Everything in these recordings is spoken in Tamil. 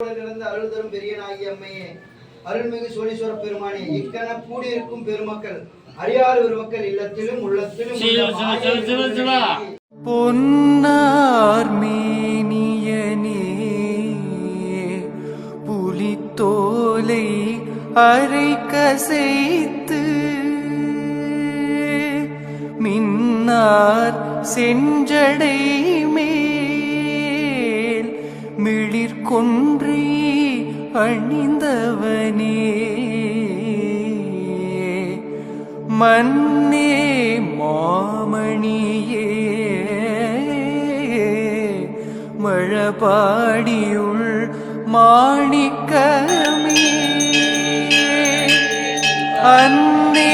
அருள்தரும் பெரியனாகிய அம்மையே, அருள்மிகு சோழீஸ்வர பெருமானே, இக்கண கூடியிருக்கும் பெருமக்கள் அறியாத பெருமக்கள் இல்லத்திலும் உள்ளத்திலும் பொன்னார் மேனியனே, புலித்தோலை அரை கசைத்து மின்னார் செஞ்சடை மேல் மிளிர்கொன்றை அணிந்தவனே, மன்னே மாமணியே, மழபாடியுள் மாணிக்கமே, அன்னே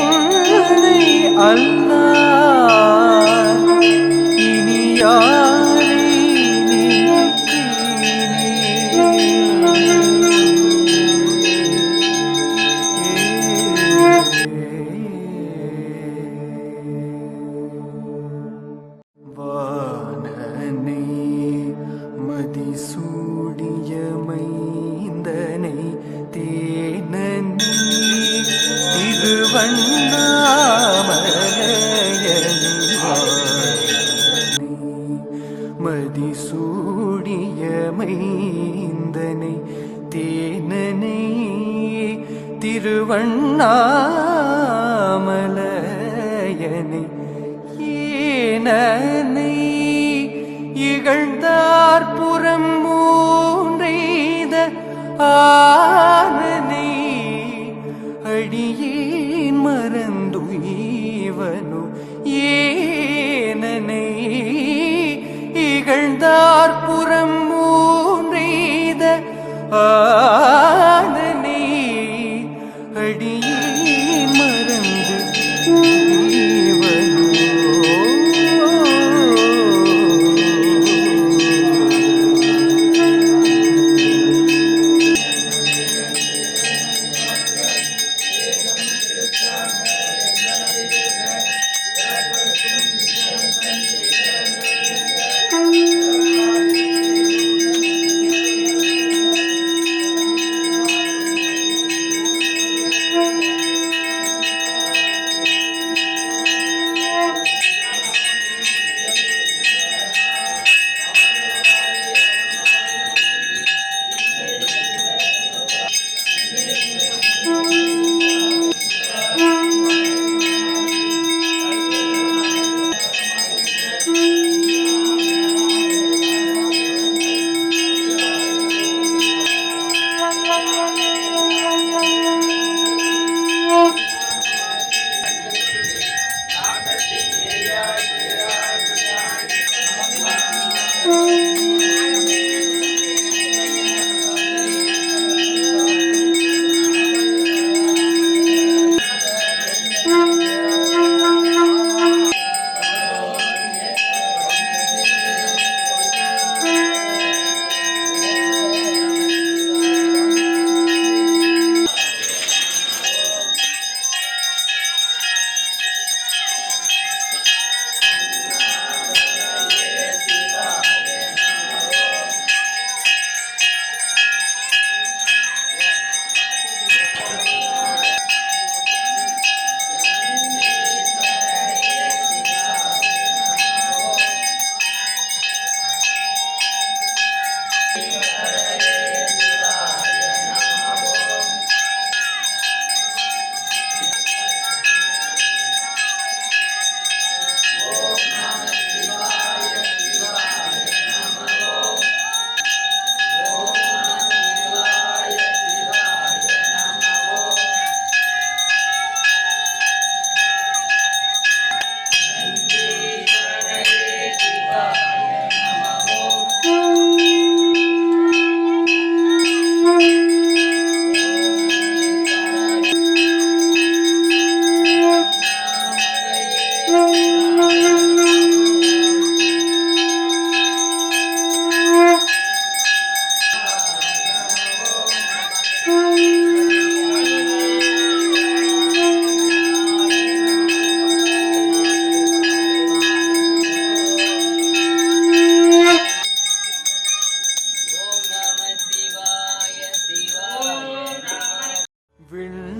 உன்னை அல்லால் இனி யாரை வானனை மதிசூடிய மைந்தனை தேனனி திருவண்ணாமலையனி, மதிசூடிய மைந்தனை தேனனை திருவண்ணாமலையனை, ஏனனை இகழ்ந்தார் புறம் மூன்றெய்த ஆனனை, அடியேன் மறந்துய்வனு ஏனனை இகழ்ந்தார் புறம் மூன்றெய்த ஆனனை, அடியேன் மறந்து உய்வனோ.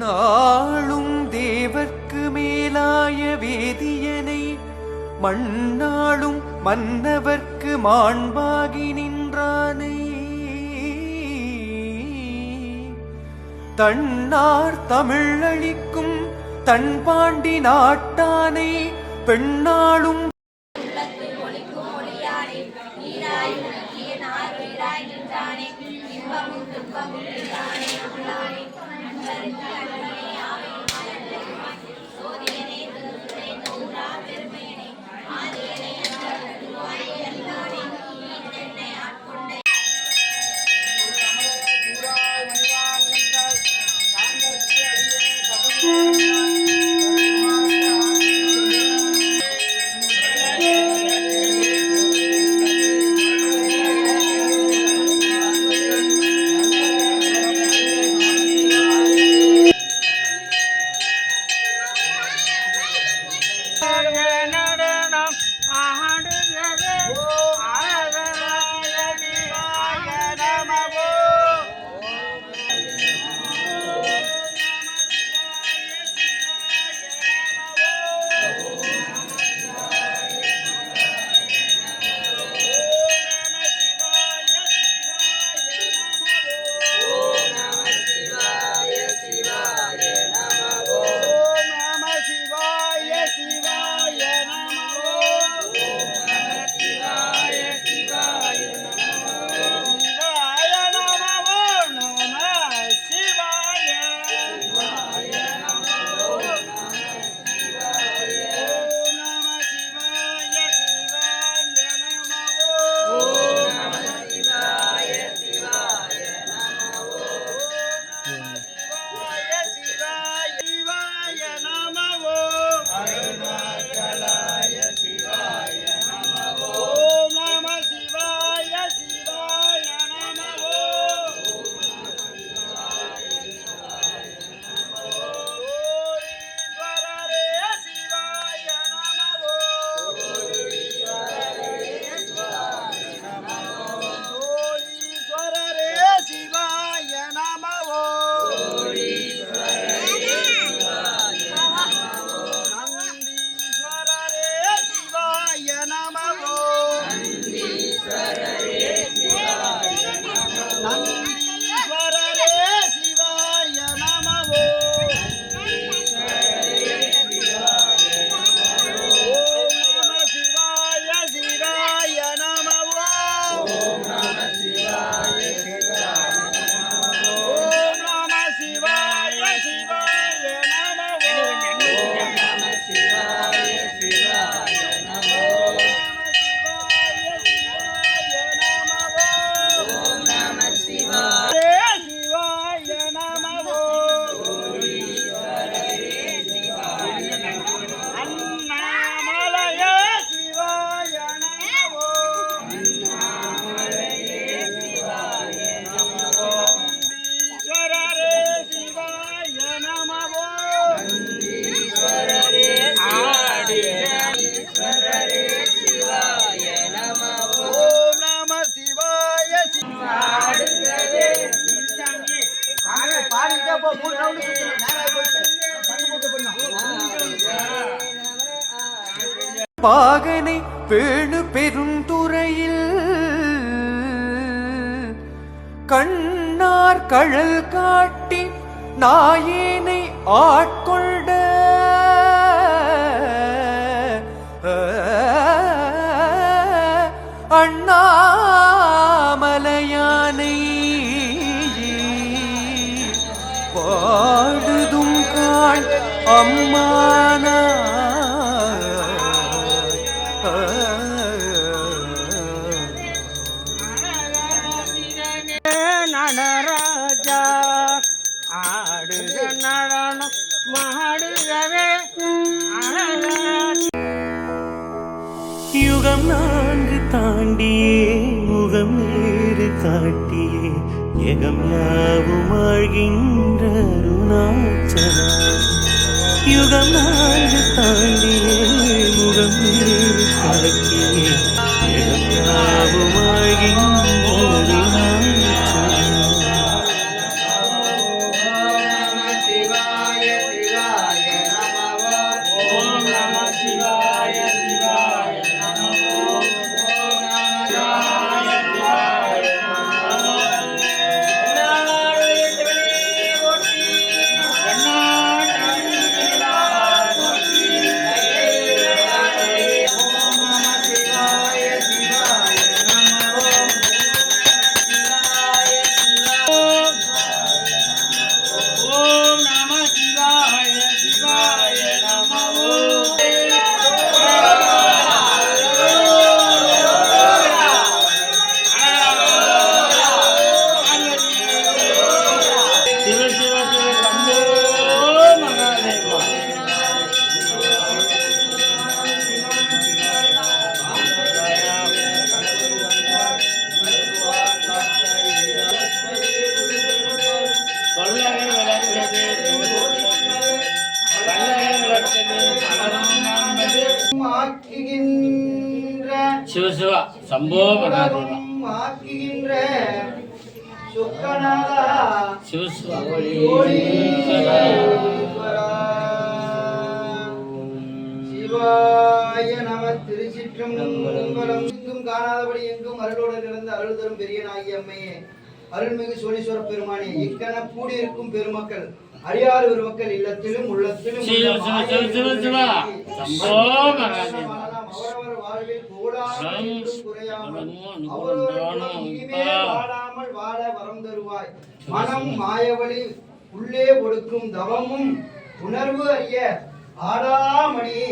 விண்ணாளும் தேவர்க்கு மேலாய வேதியனை மண்ணாளும் மன்னவர்க்கு மாண்பாகி நின்றானை தன்னார் தமிழளிக்கும் தன்பாண்டி நாட்டானை பெண்ணாளும் பாகனை வேணு பெருந்துறையில் கண்ணார் கழல் காட்டி நாயேனை ஆட்கொண்ட அண்ணாமலையானை பாடுதும் காண் அம்மானா நடராஜா ஆடுக நடனம் மாடுகவே யுகம் நான்கு தாண்டியே முகம் நேரு காட்டியே எகம் யாவும் ஆழ்கின்ற அருணாச்சலா யுகம் நான்கு தாண்டியே முகம் நேரு காட்டியே எகம் யாவும் ஆழ்கின்ற அருணாச்சலா. சம்போ மகாதேவா உலகம் ஆக்குகின்ற சொக்கநாதா சிவஸ்வரா சிவாய நம. திருச்சிற்றம்பலம். எங்கும் காணாதபடி எங்கும் அருளோடு கிடந்த அருள் தரும் பெரியனாகிய அம்மையே, அருள்மிகு சோழீஸ்வர பெருமானே, இக்கென கூடியிருக்கும் பெருமக்கள் அடியாறு பெருமக்கள் இல்லத்திலும் உள்ளத்திலும் அவரவர் வாழ்வில் கோடாமல் குறையாமல் அவரவர் இனிமேல் வாழாமல் வாழ வரம் தருவாய். மனம் மாயவழி உள்ளே ஒடுக்கும் தவமும் உணர்வு அறிய ஆடாமணி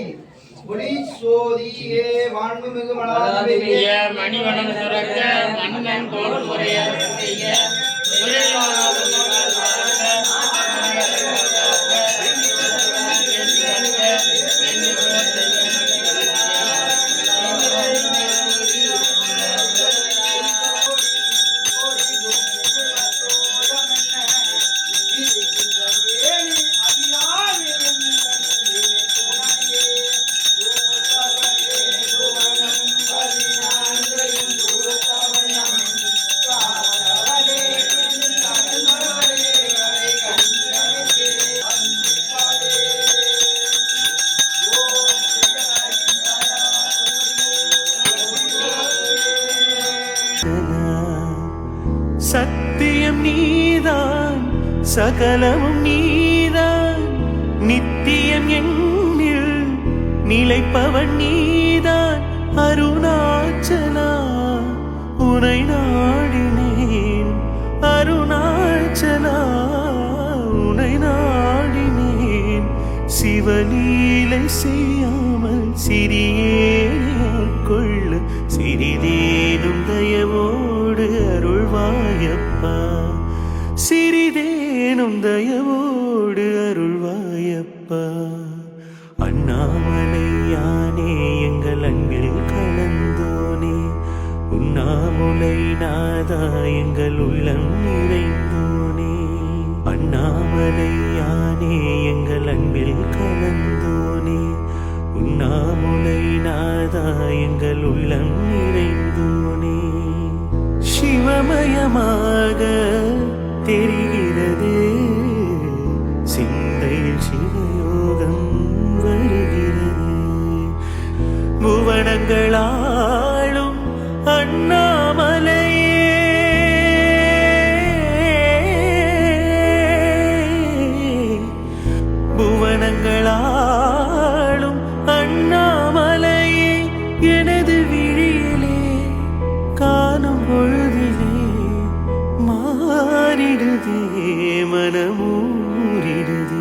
ஒளி சோதியே மாண்புமிகு மணிவனம் சுரக்க மன்னன் தோல் முறைய சத்தியம் நீதான், சகலமும் நீதான், நித்தியம் எண்ணில் நிலைப்பவன் நீதான். அருணாச்சலா உனை நாடினேன், அருணாச்சலா உனை நாடினேன். சிவலீலை செய்யாமல் சிறியேன் கொள்ள சிறிதேனும் தயவோடு அருள்வாயப்பா, சிறிதேனும் தயவோடு அருள்வாயப்பா. அண்ணாமலை யானே எங்கள் அன்பில் கலந்தோனே, உண்ணாமுலை நாதா எங்கள் உள்ளம் நிறைந்தோனே. அண்ணாமலை யானே எங்கள் அன்பில் கலந்தோனே, உண்ணாமுலை நாதா எங்கள் உள்ளம் நிறைந்தோனே. சிவமயமாக தெரிகிறது, சிந்தையில் சிவயோகம் வருகிறது. புவனங்களாளும் அண்ணாமலையே, புவனங்களாளும் அண்ணாமலையே. எனது விழியிலே காணும் பொழுதிலே மாறிடுதே மனமூரிடுதே.